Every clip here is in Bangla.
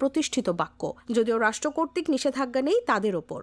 প্রতিষ্ঠিত বাক্য, যদিও রাষ্ট্র কর্তৃক নিষেধাজ্ঞা নেই তাদের ওপর।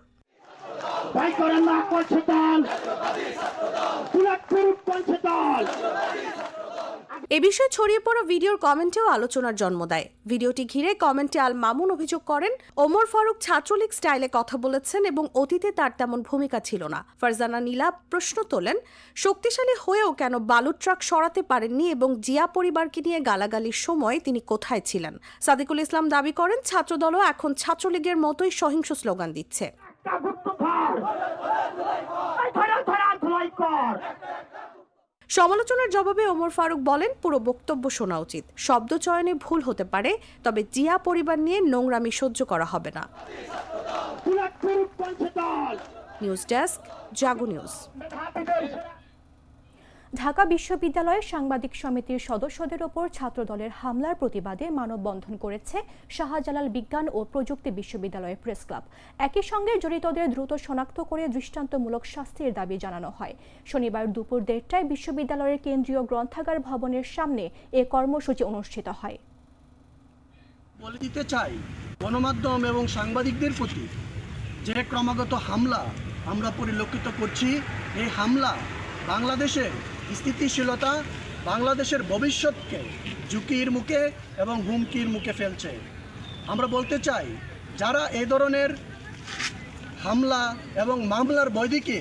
এ বিষয়ে ছড়িয়ে পড়া ভিডিওর কমেন্টেও আলোচনার জন্ম দেয়। ভিডিওটি ঘিরে কমেন্টে আল মামুন অভিযোগ করেন, ওমর ফারুক ছাত্রলীগ স্টাইলে কথা বলেছেন এবং অতীতে তার তেমন ভূমিকা ছিল না। ফারজানা নীলা প্রশ্ন তোলেন, শক্তিশালী হয়েও কেন বালুর ট্রাক সরাতে পারেননি এবং জিয়া পরিবারকে নিয়ে গালাগালির সময় তিনি কোথায় ছিলেন? সাদিকুল ইসলাম দাবি করেন, ছাত্রদলও এখন ছাত্রলীগের মতোই সহিংস স্লোগান দিচ্ছে। সমালোচনার জবাবে ওমর ফারুক বলেন, পুরো বক্তব্য শোনা উচিত। শব্দ চয়নে ভুল হতে পারে, তবে জিয়া পরিবার নিয়ে নোংরামি সহ্য করা হবে না। নিউজ ডেস্ক, জাগো নিউজ। ঢাকা বিশ্ববিদ্যালয়ের সাংবাদিক সমিতির সদস্যদের ওপর ছাত্রদলের হামলার প্রতিবাদে মানববন্ধন করেছে শাহজালাল বিজ্ঞান ও প্রযুক্তি বিশ্ববিদ্যালয়ের প্রেস ক্লাব। একই সঙ্গে জড়িতদের দ্রুত শনাক্ত করে দৃষ্টান্তমূলক শাস্তির দাবি জানানো হয়। শনিবার দুপুর 1:30টায় বিশ্ববিদ্যালয়ের কেন্দ্রীয় গ্রন্থাগার ভবনের সামনে এ কর্মসূচি অনুষ্ঠিত হয়। বলে দিতে চাই, গণমাধ্যম এবং সাংবাদিকদের প্রতি যে ক্রমাগত হামলা আমরা পরিলক্ষিত করছি, এই হামলা বাংলাদেশের স্থিতিশীলতা, বাংলাদেশের ভবিষ্যৎকে ঝুঁকির মুখে এবং হুমকির মুখে ফেলছে। আমরা বলতে চাই, যারা এই ধরনের হামলা এবং মামলার বৈদিকে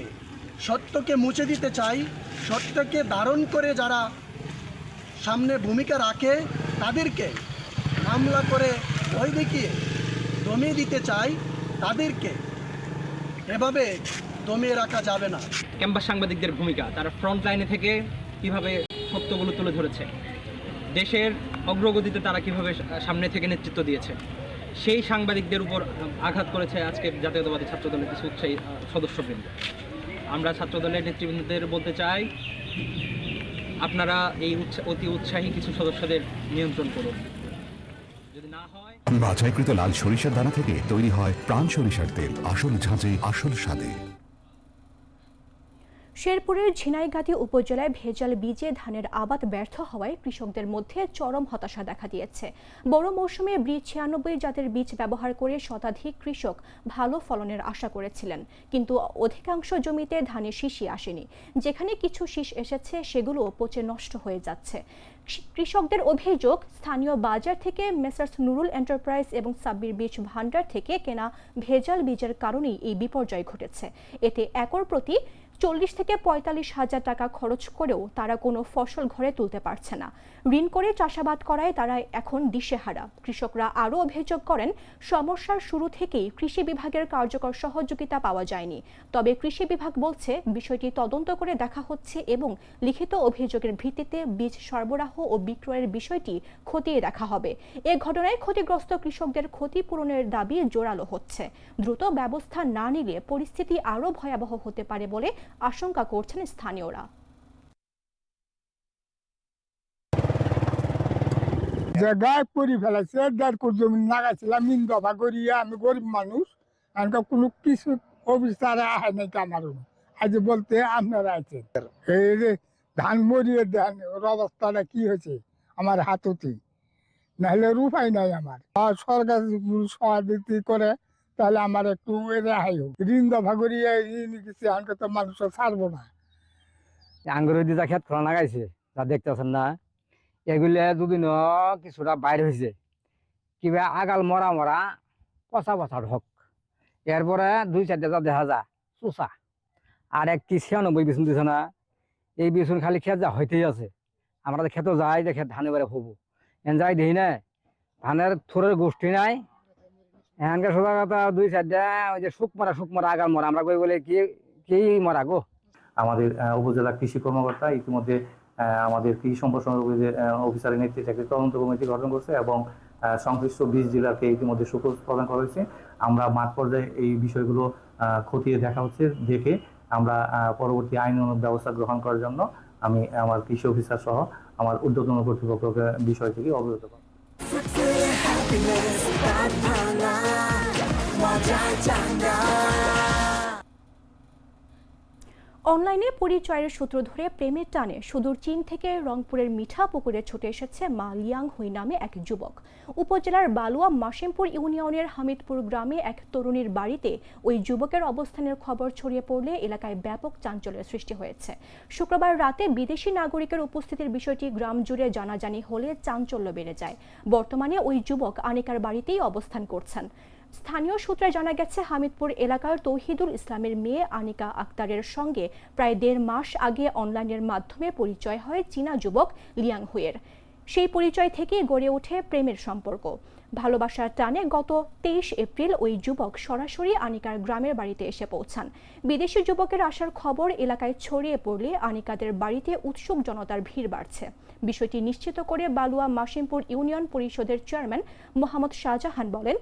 সত্যকে মুছে দিতে চাই, সত্যকে ধারণ করে যারা সামনে ভূমিকা রাখে, তাদেরকে মামলা করে ভয় দেখিয়ে দমিয়ে দিতে চাই, তাদেরকে এভাবে দমিয়ে রাখা যাবে না। ক্যাম্পাস সাংবাদিকদের ভূমিকা, তারা ফ্রন্ট লাইনে থেকে কিভাবে সত্যগুলো তুলে ধরেছে, দেশের অগ্রগতিতে তারা কিভাবে সামনে থেকে নেতৃত্ব দিয়েছে, সেই সাংবাদিকদের উপর আঘাত করেছে আজকে জাতীয়তাবাদী ছাত্রদলের কিছু উৎসাহী সদস্যবৃন্দ। আমরা ছাত্রদলের নেতৃবৃন্দদের বলতে চাই, আপনারা এই অতি উৎসাহী কিছু সদস্যদের নিয়ন্ত্রণ করুন। যদি না হয়, বাছাইকৃত লাল সরিষার দানা থেকে তৈরি হয় প্রাণ সরিষার তেল, আসল ঝাঁঝে আসল স্বাদে। শেরপুরের ঝিনাইগাতি উপজেলায় ভেজাল বীজে ধানের আবাদ ব্যর্থ হওয়ায় কৃষকদের মধ্যে চরম হতাশা দেখা দিয়েছে। বড় মৌসুমে বীজ 96 জাতের বীজ ব্যবহার করে শতাধিক কৃষক ভালো ফলনের আশা করেছিলেন, কিন্তু অধিকাংশ জমিতে ধানের শীষই আসেনি। যেখানে কিছু শীষ এসেছে, সেগুলো পচে নষ্ট হয়ে যাচ্ছে। কৃষকদের অভিযোগ, স্থানীয় বাজার থেকে মেসার্স নুরুল এন্টারপ্রাইজ এবং সাব্বির বীজ ভান্ডার থেকে কেনা ভেজাল বীজের কারণেই এই বিপর্যয় ঘটেছে। এতে একর প্রতি 40 থেকে 45 হাজার টাকা খরচ করেও তারা কোনো ফসল ঘরে তুলতে পারছে না। ঋণ করে চাষাবাদ করায় তারা এখন দিশেহারা। কৃষকরা আরও অভিযোগ করেন, সমস্যার শুরু থেকেই কৃষি বিভাগের কার্যকর সহযোগিতা পাওয়া যায়নি। তবে কৃষি বিভাগ বলছে, বিষয়টি তদন্ত করে দেখা হচ্ছে এবং লিখিত অভিযোগের ভিত্তিতে বীজ সরবরাহ ও বিক্রয়ের বিষয়টি খতিয়ে দেখা হবে। এ ঘটনায় ক্ষতিগ্রস্ত কৃষকদের ক্ষতিপূরণের দাবি জোরালো হচ্ছে। দ্রুত ব্যবস্থা না নিলে পরিস্থিতি আরও ভয়াবহ হতে পারে বলে আশঙ্কা করছেন স্থানীয়রা। জায়গায় পরি ফেলাছে, 1.5 কোটি জমি লাগাইছিলাম, মিন দফা করিয়া। আমি গরিব মানুষ, আমাকে কোনো কিছু অফিসারে আহে নাই আমারও। আজ বলতে আপনারা আছেন, এই যে ধান মরিয়ে দেন, ওর অবস্থাটা কি হয়েছে আমার হাততে, নাহলে উপায় নাই আমার। সরকার সহায়তা করে তাহলে আমার একটু রেহাই হোক। ঋণ দফা করিয়া আমাকে তো মানুষ ছাড়বো না। আঙ্গুর দিয়ে যা ক্ষেত খোলা লাগাইছে, যা দেখতেছেন না, এগুলো দুদিন কিছুটা বাইর হয়েছে, কিবা আগাল মরা মরা পচা পচা ঢক। এরপরে 2-4টা যা দেখা যা চোষা, আর এক কি 96 বিছুন দিছে না, এই বিছুন খালি ক্ষেত যা হইতেই আছে। আমরা খেতে যাই যে ক্ষেত ধানে বেড়ে হবো, এন যাই দেখি না ধানের থোরের গোষ্ঠী নাই। এখানকার সোজা কথা 2-4টা ওই যে শুক মরা আগাল মরা, আমরা কই বলে কি মরা গো। আমাদের উপজেলা কৃষি কর্মকর্তা ইতিমধ্যে আমাদের কৃষি সম্প্রসারণ অফিসারের নেতৃত্বে একটি তদন্ত কমিটি গঠন করছে এবং সংশ্লিষ্ট 20 জেলাকে ইতিমধ্যে সুপারিশ প্রদান করা হয়েছে। আমরা মাঠ পর্যায়ে এই বিষয়গুলো খতিয়ে দেখা হচ্ছে, দেখে আমরা পরবর্তী আইনানুগ ব্যবস্থা গ্রহণ করার জন্য আমি আমার কৃষি অফিসার সহ আমার ঊর্ধ্বতন কর্তৃপক্ষকে বিষয় থেকে অবগত করব। অনলাইনে পরিচয়ের সূত্র ধরে প্রেমের টানে সুদূর চীন থেকে রংপুরের মিঠা পুকুরে ছুটে এসেছে মা লিয়াং হুই নামে এক যুবক। উপজেলার বালুয়া মাসিমপুর ইউনিয়নের হামিদপুর গ্রামে এক তরুণীর বাড়িতে ওই যুবকের অবস্থানের খবর ছড়িয়ে পড়লে এলাকায় ব্যাপক চাঞ্চল্যের সৃষ্টি হয়েছে। শুক্রবার রাতে বিদেশি নাগরিকের উপস্থিতির বিষয়টি গ্রাম জুড়ে জানাজানি হলে চাঞ্চল্য বেড়ে যায়। বর্তমানে ওই যুবক আনিকার বাড়িতেই অবস্থান করছেন। স্থানীয় সূত্রে জানা গেছে, হামিদপুর এলাকার তৌহিদুল ইসলামের মেয়ে আনিকা আক্তারের সঙ্গে প্রায় 1.5 মাস আগে অনলাইনের মাধ্যমে পরিচয় হয় চীনা যুবক লিয়াং হুইয়ের। সেই পরিচয় থেকেই গড়ে ওঠে প্রেমের সম্পর্ক। ভালোবাসার টানে গত 23 এপ্রিল ওই যুবক সরাসরি আনিকার গ্রামের বাড়িতে এসে পৌঁছান। বিদেশি যুবকের আসার খবর এলাকায় ছড়িয়ে পড়লে আনিকাদের বাড়িতে উৎসুক জনতার ভিড় বাড়ছে। বিষয়টি নিশ্চিত করে বালুয়া মাসিমপুর ইউনিয়ন পরিষদের চেয়ারম্যান মোহাম্মদ শাহজাহান বলেন,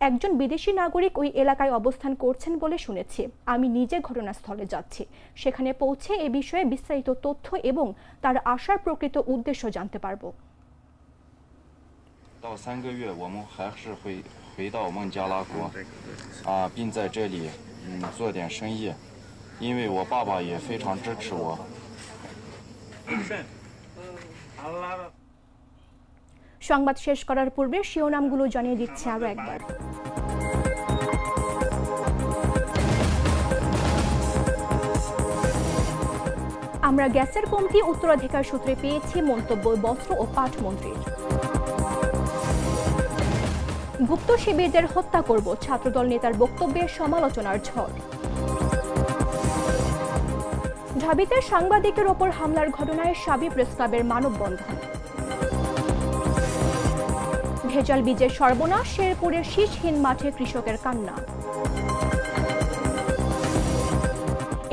একজন বিদেশি নাগরিক ওই এলাকায় অবস্থান করছেন বলে শুনেছি। আমি নিজে ঘটনাস্থলে যাচ্ছি। সেখানে পৌঁছে এ বিষয়ে বিস্তারিত তথ্য এবং তার আসার প্রকৃত উদ্দেশ্য জানতে পারব। 到3个月，我们还是会回到孟加拉国，并在这里做点生意，因为我爸爸也非常支持我。 সংবাদ শেষ করার পূর্বে শিরোনামগুলো জানিয়ে দিচ্ছে আরও একবার। আমরা গ্যাসের কমতি উত্তরাধিকার সূত্রে পেয়েছি, মন্তব্য বস্ত্র ও পাট মন্ত্রীর। গুপ্ত শিবিরদের হত্যা করব, ছাত্রদল নেতার বক্তব্যে সমালোচনার ঝড়। ঢাবিতে সাংবাদিকের ওপর হামলার ঘটনায় সাবি প্রেস ক্লাবের মানববন্ধন। ভেজাল বীজের সর্বনাশ, শেরপুরের শীষহীন মাঠে কৃষকের কান্না।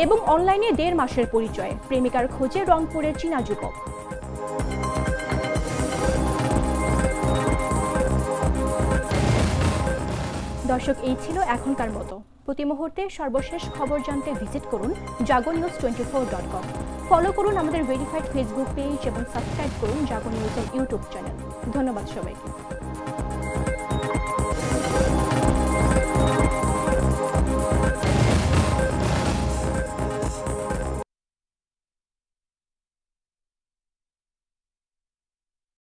এবং অনলাইনে 1.5 মাসের পরিচয়, প্রেমিকার খোঁজে রংপুরের চীনা যুবক। দর্শক, এই ছিল এখনকার মতো। প্রতি মুহূর্তে সর্বশেষ খবর জানতে ভিজিট করুন jagonews24.com। ফলো করুন আমাদের ভেরিফাইড ফেসবুক পেজ এবং সাবস্ক্রাইব করুন জাগো নিউজের ইউটিউব চ্যানেল। ধন্যবাদ সবাইকে।